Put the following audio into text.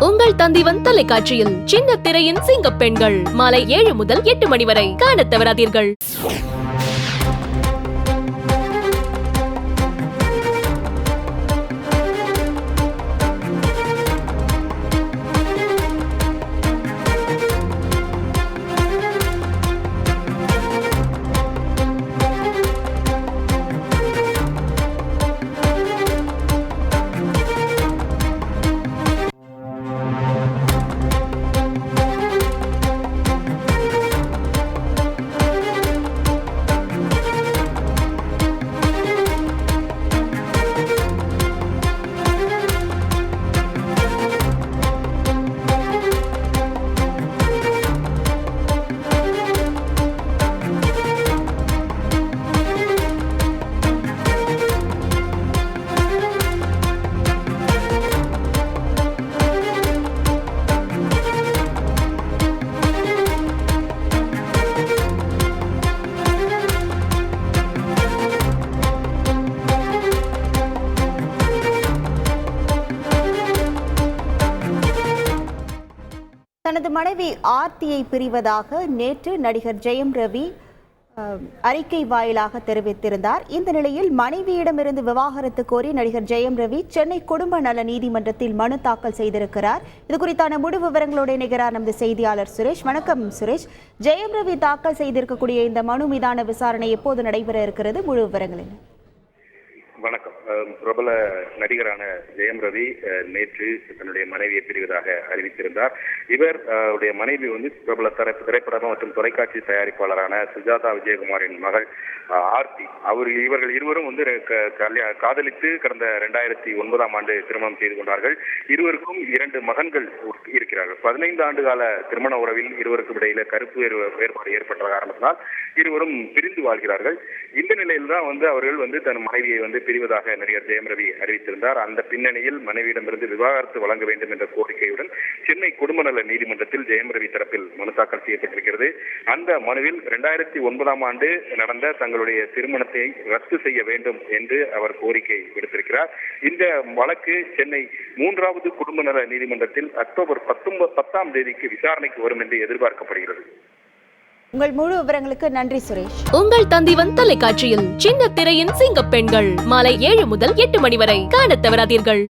உங்கள் தந்திவன் தொலைக்காட்சியில் சின்ன திரையின் சிங்க பெண்கள் மாலை 7 முதல் 8 மணி வரை காணத் தவறாதீர்கள். தனது மனைவி ஆர்த்தியை பிரிவதாக நேற்று நடிகர் ஜெயம் ரவி அறிக்கை வாயிலாக தெரிவித்திருந்தார். இந்த நிலையில் மனைவியிடமிருந்து விவாகரத்து கோரி நடிகர் ஜெயம் ரவி சென்னை குடும்ப நல நீதிமன்றத்தில் மனு தாக்கல் செய்திருக்கிறார். இது குறித்தான முழு விவரங்களோடு இணைகிறார் நமது செய்தியாளர் சுரேஷ். வணக்கம் சுரேஷ். ஜெயம் ரவி தாக்கல் செய்திருக்கக்கூடிய இந்த மனு மீதான விசாரணை எப்போது நடைபெற இருக்கிறது? முழு விவரங்கள் என்ன? வணக்கம். பிரபல நடிகரான ஜெயம் ரவி நேற்று தன்னுடைய மனைவியை பிரிவதாக அறிவித்திருந்தார். இவர் உடைய மனைவி பிரபல திரைப்படம் மற்றும் தொலைக்காட்சி தயாரிப்பாளரான சுஜாதா விஜயகுமாரின் மகள் ஆர்த்தி. இவர்கள் இருவரும் காதலித்து கடந்த 2009ஆம் ஆண்டு திருமணம் செய்து கொண்டார்கள். இருவருக்கும் 2 மகன்கள் இருக்கிறார்கள். 15 ஆண்டு கால திருமண உறவில் இருவருக்கும் இடையில கருப்பு வேறுபாடு ஏற்பட்ட காரணத்தினால் இருவரும் பிரிந்து வாழ்கிறார்கள். இந்த நிலையில் தான் அவர்கள் தன் மனைவியை பிரிவதாக நடிகர் ஜெயம் ரவி அறிவித்திருந்தார். அந்த பின்னணியில் மனைவியிடமிருந்து விவாகரத்து வழங்க வேண்டும் என்ற கோரிக்கையுடன் சென்னை குடும்ப நல நீதிமன்றத்தில் ஜெயம் ரவி தரப்பில் மனு தாக்கல் செய்யப்பட்டிருக்கிறது. அந்த மனுவில் 2009ஆம் ஆண்டு நடந்த தங்களுடைய திருமணத்தை ரத்து செய்ய வேண்டும் என்று அவர் கோரிக்கை விடுத்திருக்கிறார். இந்த வழக்கு சென்னை 3வது குடும்ப நல நீதிமன்றத்தில் அக்டோபர் 10ஆம் தேதிக்கு விசாரணைக்கு வரும் என்று எதிர்பார்க்கப்படுகிறது. உங்கள் முழு விவரங்களுக்கு நன்றி சுரேஷ். உங்கள் தந்திவன் தொலைக்காட்சியில் சின்ன திரையின் சிங்க பெண்கள் மாலை 7 முதல் 8 மணி வரை காணத் தவறாதீர்கள்.